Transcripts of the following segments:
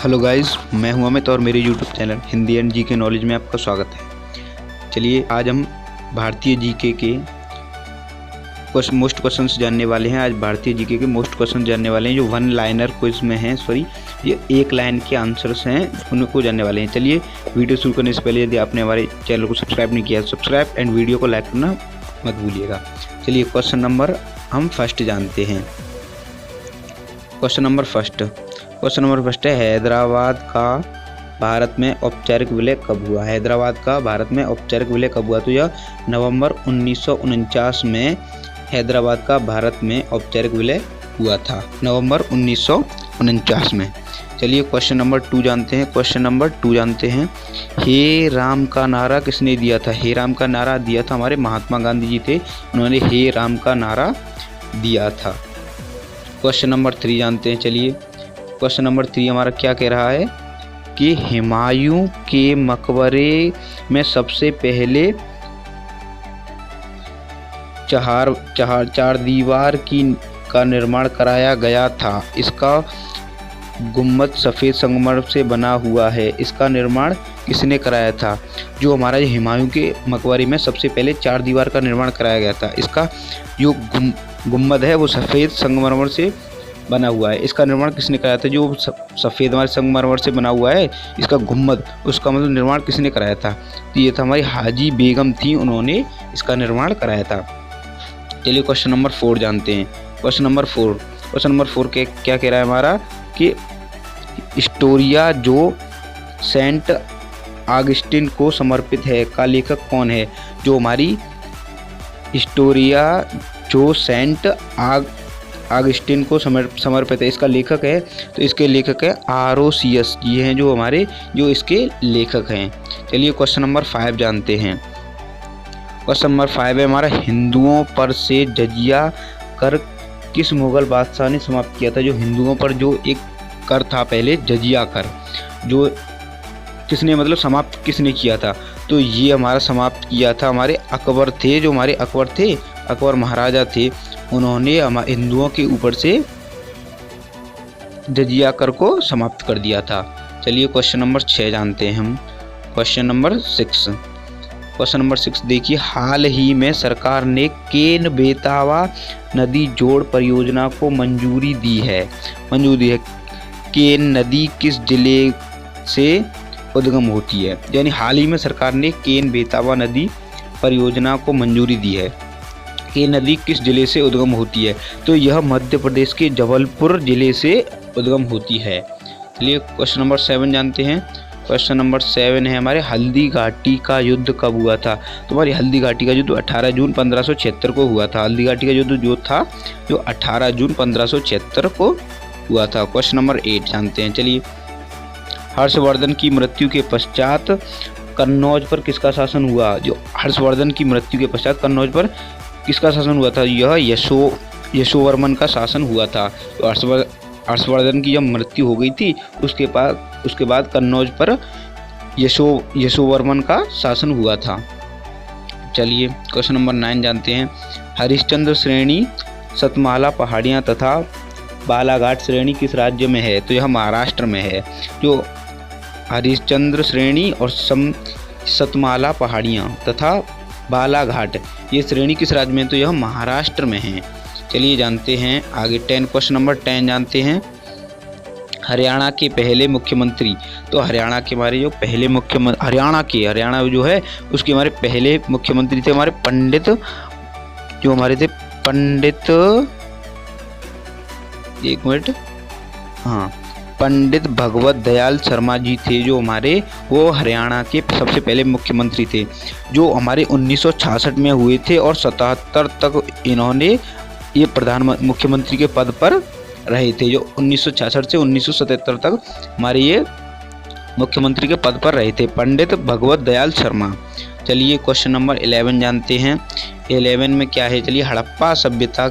Hello guys, मैं हूं अमित और मेरे YouTube channel Hindi and GK knowledge में आपका स्वागत है। चलिए आज हम भारतीय जीके के मोस्ट क्वेश्चंस जानने वाले हैं। आज भारतीय जीके के मोस्ट क्वेश्चन जानने वाले हैं जो वन लाइनर क्विज में हैं। ये एक लाइन के आंसर्स हैं, उनको जानने वाले हैं। चलिए वीडियो शुरू करने से पहले यदि आपने हमारे चैनल को सब्सक्राइब नहीं किया तो सब्सक्राइब एंड वीडियो को लाइक करना मत भूलिएगा। चलिए क्वेश्चन नंबर हम फर्स्ट जानते हैं। क्वेश्चन नंबर फर्स्ट है, हैदराबाद का भारत में औपचारिक विलय कब हुआ? हैदराबाद का भारत में औपचारिक विलय कब हुआ? तो यह नवंबर 1949 में हैदराबाद का भारत में औपचारिक विलय हुआ था, नवंबर 1949 में। चलिए क्वेश्चन नंबर 2 जानते हैं। हे राम का नारा किसने दिया था? हे राम का नारा दिया था हमारे महात्मा गांधी जी थे, उन्होंने हे राम का नारा दिया था। क्वेश्चन नंबर 3 जानते हैं। चलिए क्वेश्चन नंबर 3 हमारा क्या कह रहा है कि हुमायूं के मकबरे में सबसे पहले चार दीवार का निर्माण कराया गया था। इसका गुम्बद सफ़ेद संगमरमर से बना हुआ है। इसका निर्माण किसने कराया था? जो हमारा हुमायूं के मकबरे में सबसे पहले 4 दीवार का निर्माण कराया गया था। इसका जो गुम्बद है वो सफ़ेद संगमरमर से बना हुआ है। इसका निर्माण किसने कराया था? जो सफ़ेद हमारे संगमरमर से बना हुआ है, इसका गुम्बद, उसका मतलब निर्माण किसने कराया था? तो ये था हमारी हाजी बेगम थी, उन्होंने इसका निर्माण कराया था। चलिए क्वेश्चन नंबर 4 जानते हैं। क्वेश्चन नंबर 4 के क्या कह रहा है हमारा कि हिस्टोरिया जो सेंट ऑगस्टिन को समर्पित है का लेखक कौन है? जो हमारी हिस्टोरिया जो सेंट ऑगस्टिन को समर्पित है, इसका लेखक है, तो इसके लेखक है आरोसियस। ये हैं जो इसके लेखक हैं। चलिए क्वेश्चन नंबर 5 जानते हैं। क्वेश्चन नंबर 5 है हमारा, हिंदुओं पर से जजिया कर किस मुगल बादशाह ने समाप्त किया था? जो हिंदुओं पर जो एक कर था पहले, जजिया कर, जो किसने मतलब समाप्त किसने किया था? तो ये हमारा समाप्त किया था हमारे अकबर थे। जो हमारे अकबर महाराजा थे, उन्होंने हमारे हिंदुओं के ऊपर से जजिया कर को समाप्त कर दिया था। चलिए क्वेश्चन नंबर 6 जानते हैं हम। क्वेश्चन नंबर 6 देखिए, हाल ही में सरकार ने केन बेतवा नदी जोड़ परियोजना को मंजूरी दी है। केन नदी किस जिले से उद्गम होती है? यानी हाल ही में सरकार ने केन बेतवा नदी परियोजना को मंजूरी दी है। ये नदी किस जिले से उद्गम होती है? तो यह मध्य प्रदेश के जबलपुर जिले से उद्गम होती है। चलिए क्वेश्चन नंबर 7 जानते हैं। क्वेश्चन नंबर 7 है हमारे, हल्दी घाटी का युद्ध कब हुआ था? तो हमारी हल्दी घाटी का युद्ध 18 जून 1576 को हुआ था। हल्दी घाटी का युद्ध जो था जो 18 जून 1576 को हुआ था। क्वेश्चन नंबर 8 जानते हैं। चलिए, हर्षवर्धन की मृत्यु के पश्चात कन्नौज पर किसका शासन हुआ? जो हर्षवर्धन की मृत्यु के पश्चात कन्नौज पर किसका शासन हुआ था? यह यशोवर्मन का शासन हुआ था। तो हर्षवर्धन की जब मृत्यु हो गई थी, उसके बाद कन्नौज पर यशोवर्मन का शासन हुआ था। चलिए क्वेश्चन नंबर 9 जानते हैं। हरिश्चंद्र श्रेणी, सतमाला पहाड़ियाँ तथा बालाघाट श्रेणी किस राज्य में है? तो यह महाराष्ट्र में है। जो हरिश्चंद्र श्रेणी और सतमाला पहाड़ियाँ तथा बालाघाट, ये श्रेणी किस राज्य में? तो यह महाराष्ट्र में है। चलिए जानते हैं आगे। क्वेश्चन नंबर 10 जानते हैं। हरियाणा के पहले मुख्यमंत्री, तो हरियाणा के हमारे जो पहले मुख्यमंत्री, हरियाणा जो है उसके हमारे पहले मुख्यमंत्री थे हमारे पंडित पंडित भगवत दयाल शर्मा जी थे। जो हमारे वो हरियाणा के सबसे पहले मुख्यमंत्री थे, जो हमारे 1966 में हुए थे और 77 तक इन्होंने ये मुख्यमंत्री के पद पर रहे थे। जो 1966 से 1977 तक हमारे ये मुख्यमंत्री के पद पर रहे थे, पंडित भगवत दयाल शर्मा। चलिए क्वेश्चन नंबर 11 जानते हैं। 11 में क्या है? चलिए, हड़प्पा सभ्यता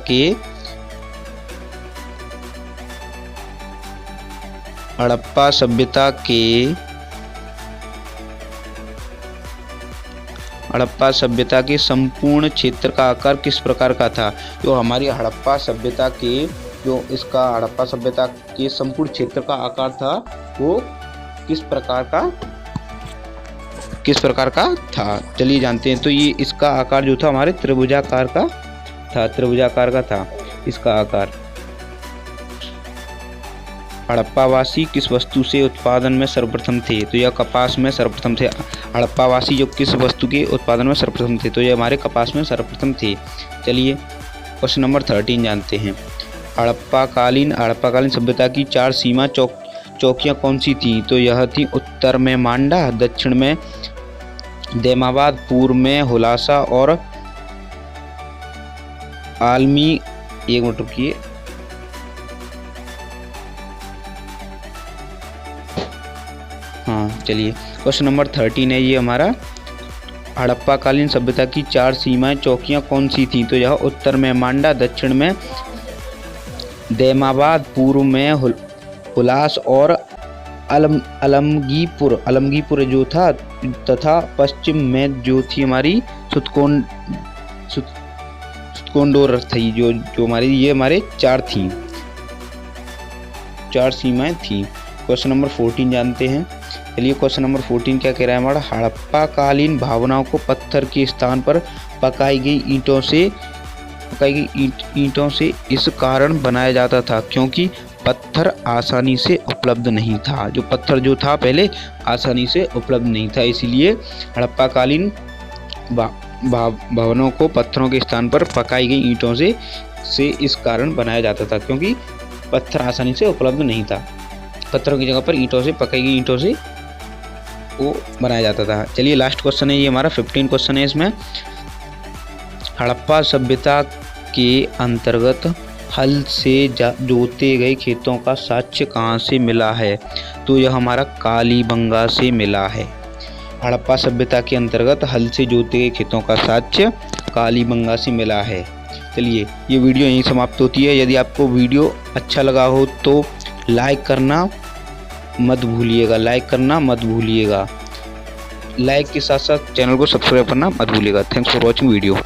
के संपूर्ण क्षेत्र का आकार किस प्रकार का था? जो हमारी हड़प्पा सभ्यता के जो इसका हड़प्पा सभ्यता के संपूर्ण क्षेत्र का आकार था वो किस प्रकार का था, चलिए जानते हैं। तो ये इसका आकार जो था हमारे त्रिभुजाकार का था इसका आकार। हड़प्पावासी किस वस्तु से उत्पादन में सर्वप्रथम थे, तो यह कपास में सर्वप्रथम थे। हड़प्पावासी जो किस वस्तु के उत्पादन में सर्वप्रथम थे, तो यह हमारे कपास में सर्वप्रथम थे। चलिए क्वेश्चन नंबर 13 जानते हैं। हड़प्पाकालीन सभ्यता की 4 सीमा चौकियां कौन सी थी, तो यह थी उत्तर में मांडा, दक्षिण में दैमाबाद, पूर्व में हुलासा और आलमी। एक मिनट रुकिए, हाँ चलिए क्वेश्चन नंबर 13 है ये हमारा। हड़प्पाकालीन सभ्यता की 4 सीमाएं चौकियां कौन सी थी, तो यह उत्तर में मांडा, दक्षिण में दैमाबाद, पूर्व में हुलास और अलमगीपुर जो था, तथा पश्चिम में जो थी हमारी सुतकोंडोर थी, जो हमारी ये हमारे 4 सीमाएं थी। क्वेश्चन नंबर 14 जानते हैं। चलिए क्वेश्चन नंबर 14 क्या कह रहा है हमारा। हड़प्पाकालीन भावनाओं को पत्थर के स्थान पर पकाई गई ईंटों से इस कारण बनाया जाता था क्योंकि पत्थर आसानी से उपलब्ध नहीं था। जो पत्थर जो था पहले आसानी से उपलब्ध नहीं था, इसीलिए हड़प्पाकालीन भवनों को पत्थरों के स्थान पर पकाई गई ईंटों से इस कारण बनाया जाता था क्योंकि पत्थर आसानी से उपलब्ध नहीं था। पत्थरों की जगह पर पकाई गई ईंटों से वो बनाया जाता था। चलिए लास्ट क्वेश्चन है ये हमारा 15 क्वेश्चन है इसमें। हड़प्पा सभ्यता के अंतर्गत हल से जोते गए खेतों का साक्ष्य कहाँ से मिला है, तो यह हमारा कालीबंगा से मिला है। हड़प्पा सभ्यता के अंतर्गत हल से जोते गए खेतों का साक्ष्य कालीबंगा से मिला है। चलिए ये वीडियो यहीं समाप्त होती है। यदि आपको वीडियो अच्छा लगा हो तो लाइक करना मत भूलिएगा। लाइक के साथ साथ चैनल को सब्सक्राइब करना मत भूलिएगा। Thanks for watching video.